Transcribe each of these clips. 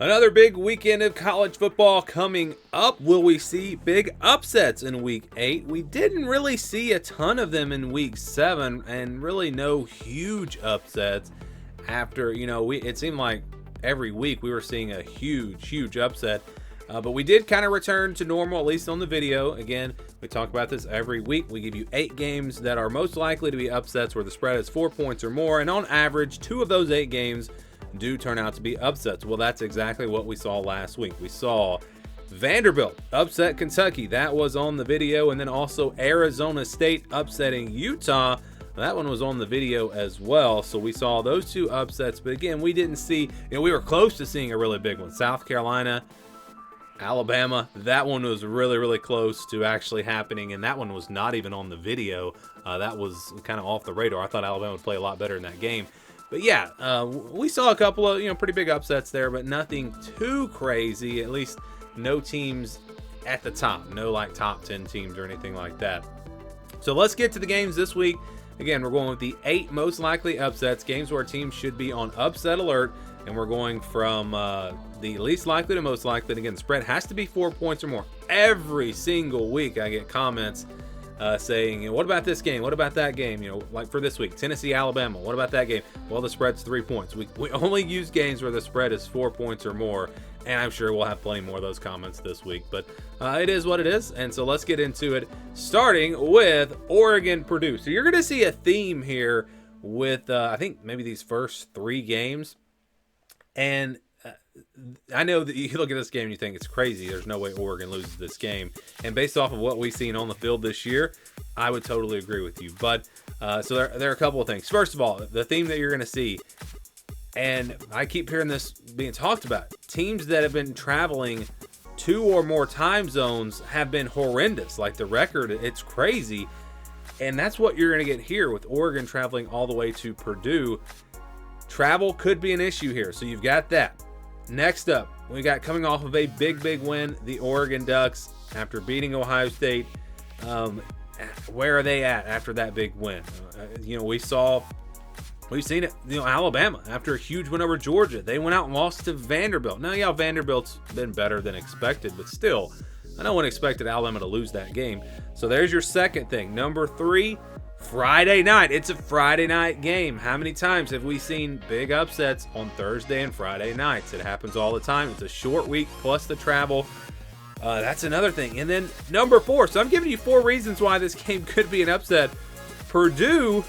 Another big weekend of college football coming up. Will we see big upsets in week 8? We didn't really see a ton of them in week 7, and really no huge upsets after, it seemed like every week we were seeing a huge upset. But we did kind of return to normal, at least on the video. Again, we talk about this every week. We give you 8 games that are most likely to be upsets where the spread is 4 points or more. And on average, 2 of those 8 games do turn out to be upsets. Well, that's exactly what we saw last week. We saw Vanderbilt upset Kentucky. That was on the video. And then also Arizona State upsetting Utah. That one was on the video as well. So we saw those 2 upsets. But again, we didn't see, we were close to seeing a really big one. South Carolina, Alabama, that one was really close to actually happening, and that one was not even on the video. That was kind of off the radar. I thought Alabama would play a lot better in that game. But yeah, we saw a couple of pretty big upsets there, but nothing too crazy. At least no teams at the top, no like top 10 teams or anything like that. So let's get to the games this week. Again, we're going with the 8 most likely upsets, games where teams should be on upset alert, and we're going from the least likely to most likely. And again, the spread has to be 4 points or more. Every single week I get comments saying, what about this game? What about that game? Like for this week, Tennessee, Alabama. What about that game? Well, the spread's 3 points. We only use games where the spread is 4 points or more, and I'm sure we'll have plenty more of those comments this week. But it is what it is, and so let's get into it, starting with Oregon, Purdue. So you're going to see a theme here with, I think, maybe these first 3 games. And I know that you look at this game and you think it's crazy. There's no way Oregon loses this game. And based off of what we've seen on the field this year, I would totally agree with you. But so there are a couple of things. First of all, the theme that you're going to see, and I keep hearing this being talked about, teams that have been traveling 2 or more time zones have been horrendous. Like the record, it's crazy. And that's what you're going to get here with Oregon traveling all the way to Purdue. Travel could be an issue here, so you've got that. Next up, we got coming off of a big win, the Oregon Ducks after beating Ohio State. Where are they at after that big win? We've seen it. Alabama after a huge win over Georgia, they went out and lost to Vanderbilt. Now, yeah, Vanderbilt's been better than expected, but still, no one expected Alabama to lose that game. So there's your second thing. Number 3. Friday night. It's a Friday night game. How many times have we seen big upsets on Thursday and Friday nights? It happens all the time. It's a short week plus the travel. That's another thing. And then number 4. So I'm giving you 4 reasons why this game could be an upset. Purdue,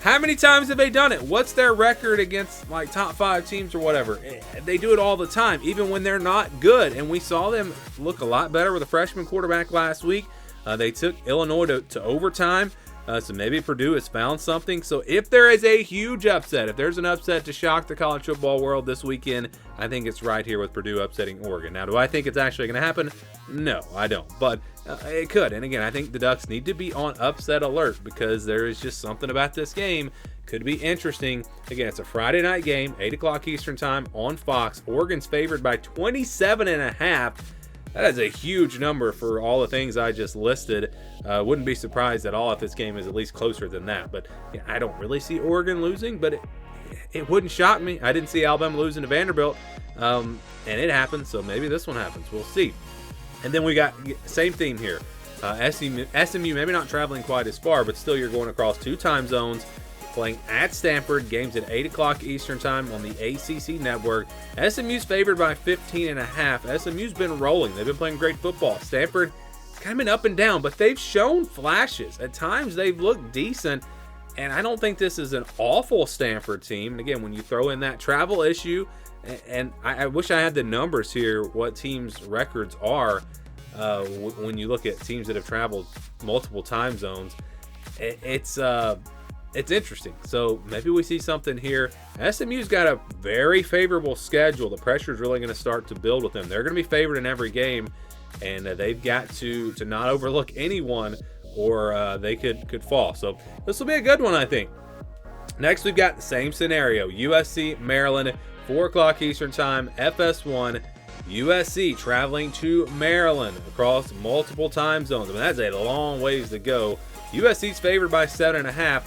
how many times have they done it? What's their record against like top 5 teams or whatever? They do it all the time, even when they're not good. And we saw them look a lot better with a freshman quarterback last week. They took Illinois to overtime. So maybe Purdue has found something. So if there is a huge upset, if there's an upset to shock the college football world this weekend, I think it's right here with Purdue upsetting Oregon. Now, do I think it's actually going to happen? No, I don't. But it could. And again, I think the Ducks need to be on upset alert because there is just something about this game. Could be interesting. Again, it's a Friday night game, 8 o'clock Eastern time on Fox. Oregon's favored by 27.5. That is a huge number for all the things I just listed. Wouldn't be surprised at all if this game is at least closer than that. But yeah, I don't really see Oregon losing, but it wouldn't shock me. I didn't see Alabama losing to Vanderbilt, and it happened, so maybe this one happens. We'll see. And then we got same theme here. SMU maybe not traveling quite as far, but still you're going across 2 time zones, playing at Stanford, games at 8 o'clock Eastern time on the ACC network. SMU's favored by 15.5. SMU's been rolling. They've been playing great football. Stanford kind of been up and down, but they've shown flashes. At times they've looked decent, and I don't think this is an awful Stanford team. And again, when you throw in that travel issue, and I wish I had the numbers here, what teams' records are when you look at teams that have traveled multiple time zones. It's interesting. So maybe we see something here. SMU's got a very favorable schedule. The pressure is really going to start to build with them. They're going to be favored in every game, and they've got to not overlook anyone, or they could fall. So this will be a good one, I think. Next, we've got the same scenario. USC, Maryland, 4 o'clock Eastern time, FS1. USC traveling to Maryland across multiple time zones. I mean, that's a long ways to go. USC's favored by 7.5.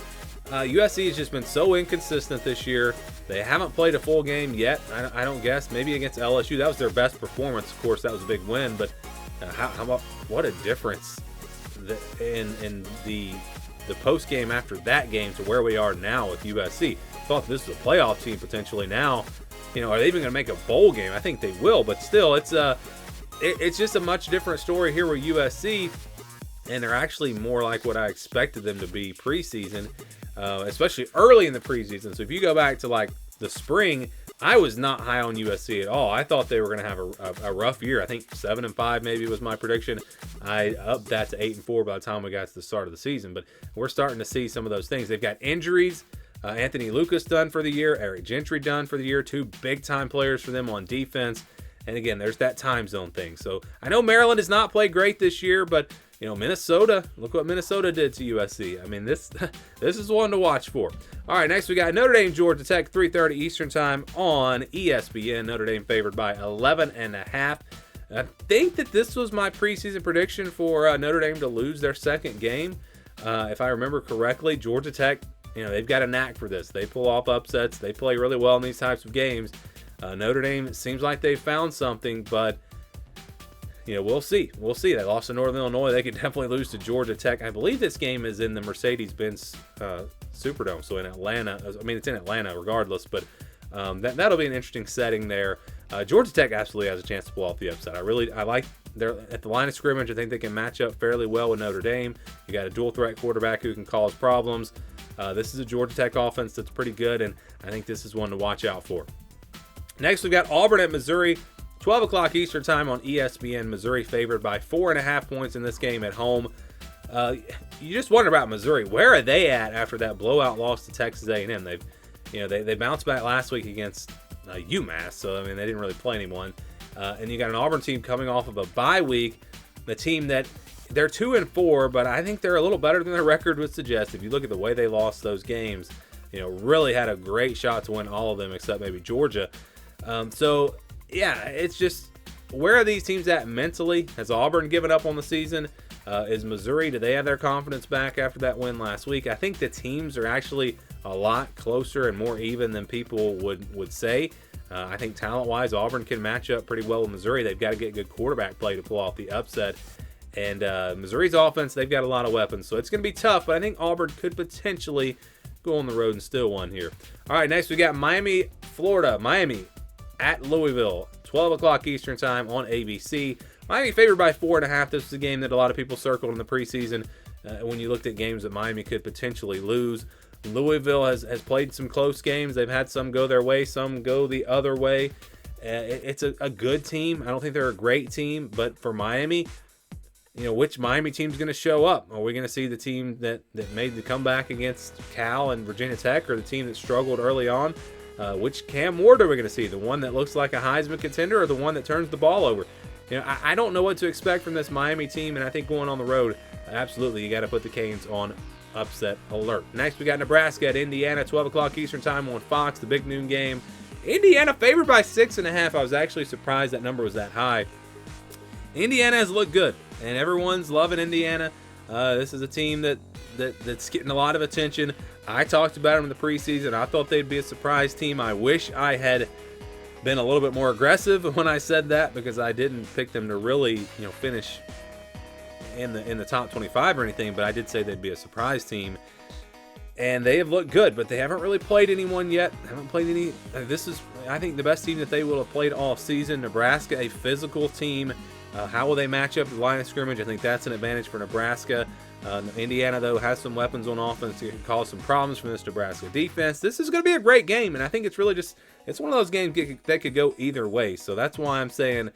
USC has just been so inconsistent this year. They haven't played a full game yet. I don't guess. Maybe against LSU. That was their best performance. Of course, that was a big win. But how about what a difference in the post game after that game to where we are now with USC. Thought this was a playoff team potentially. Now, are they even going to make a bowl game? I think they will. But still, it's just a much different story here with USC. And they're actually more like what I expected them to be preseason. Especially early in the preseason. So if you go back to like the spring, I was not high on USC at all. I thought they were going to have a rough year. I think 7-5 maybe was my prediction. I upped that to 8-4 by the time we got to the start of the season. But we're starting to see some of those things. They've got injuries. Anthony Lucas done for the year. Eric Gentry done for the year. 2 big-time players for them on defense. And again, there's that time zone thing. So I know Maryland has not played great this year, but Minnesota, look what Minnesota did to USC. I mean, this is one to watch for. All right, next we got Notre Dame, Georgia Tech, 3:30 Eastern Time on ESPN. Notre Dame favored by 11.5. I think that this was my preseason prediction for Notre Dame to lose their second game. If I remember correctly, Georgia Tech, they've got a knack for this. They pull off upsets. They play really well in these types of games. Notre Dame, it seems like they found something, but we'll see. We'll see. They lost to Northern Illinois. They could definitely lose to Georgia Tech. I believe this game is in the Mercedes-Benz Superdome, so in Atlanta. I mean, it's in Atlanta regardless, but that'll be an interesting setting there. Georgia Tech absolutely has a chance to pull off the upset. I like they're at the line of scrimmage. I think they can match up fairly well with Notre Dame. You got a dual threat quarterback who can cause problems. This is a Georgia Tech offense that's pretty good, and I think this is one to watch out for. Next, we've got Auburn at Missouri. 12 o'clock Eastern Time on ESPN. Missouri favored by 4.5 points in this game at home. You just wonder about Missouri. Where are they at after that blowout loss to Texas A&M? They bounced back last week against UMass, so they didn't really play anyone. And you got an Auburn team coming off of a bye week. The team that they're 2-4, but I think they're a little better than their record would suggest. If you look at the way they lost those games, really had a great shot to win all of them except maybe Georgia. Yeah, it's just, where are these teams at mentally? Has Auburn given up on the season? Is Missouri, do they have their confidence back after that win last week? I think the teams are actually a lot closer and more even than people would say. I think talent-wise, Auburn can match up pretty well with Missouri. They've got to get good quarterback play to pull off the upset. And Missouri's offense, they've got a lot of weapons, so it's going to be tough, but I think Auburn could potentially go on the road and still win here. All right, next we got Miami, Florida. Miami at Louisville, 12 o'clock Eastern Time on ABC. Miami favored by 4.5. This is a game that a lot of people circled in the preseason when you looked at games that Miami could potentially lose. Louisville has played some close games. They've had some go their way, some go the other way. It's a good team. I don't think they're a great team, but for Miami, which Miami team's going to show up? Are we going to see the team that made the comeback against Cal and Virginia Tech, or the team that struggled early on? Which Cam Ward are we going to see? The one that looks like a Heisman contender, or the one that turns the ball over? I don't know what to expect from this Miami team, and I think going on the road, absolutely, you got to put the Canes on upset alert. Next, we got Nebraska at Indiana, 12 o'clock Eastern Time on Fox, the big noon game. Indiana favored by 6.5. I was actually surprised that number was that high. Indiana has looked good, and everyone's loving Indiana. This is a team that's getting a lot of attention. I talked about them in the preseason. I thought they'd be a surprise team. I wish I had been a little bit more aggressive when I said that, because I didn't pick them to really, finish in the top 25 or anything, but I did say they'd be a surprise team. And they have looked good, but they haven't really played anyone yet. Haven't played any. This is, I think, the best team that they will have played all season. Nebraska, a physical team. How will they match up at the line of scrimmage? I think that's an advantage for Nebraska. Indiana, though, has some weapons on offense that can cause some problems for this Nebraska defense. This is going to be a great game, and I think it's really it's one of those games that could go either way. So that's why I'm saying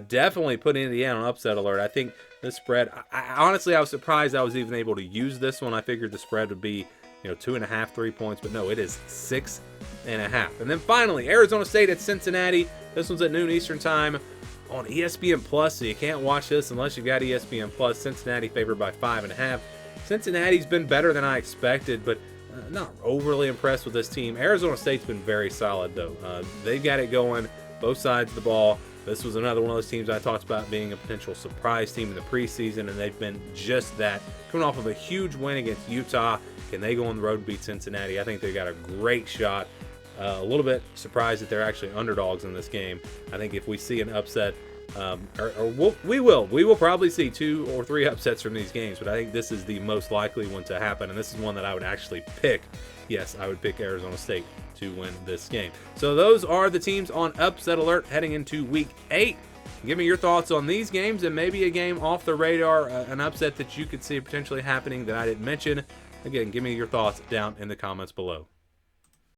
definitely put Indiana on upset alert. I think this spread, honestly, I was surprised I was even able to use this one. I figured the spread would be 2.5, 3 points, but no, it is 6.5. And then finally, Arizona State at Cincinnati. This one's at noon Eastern Time on ESPN Plus, so you can't watch this unless you've got ESPN Plus. Cincinnati favored by 5.5. Cincinnati's been better than I expected, but not overly impressed with this team. Arizona State's been very solid, though. They've got it going, both sides of the ball. This was another one of those teams I talked about being a potential surprise team in the preseason, and they've been just that. Coming off of a huge win against Utah, Can they go on the road and beat Cincinnati? I think they got a great shot. A little bit surprised that they're actually underdogs in this game. I think if we see an upset, we will probably see 2 or 3 upsets from these games, but I think this is the most likely one to happen, and this is one that I would actually pick. Yes, I would pick Arizona State to win this game. So those are the teams on upset alert heading into week 8. Give me your thoughts on these games and maybe a game off the radar, an upset that you could see potentially happening that I didn't mention. Again, give me your thoughts down in the comments below.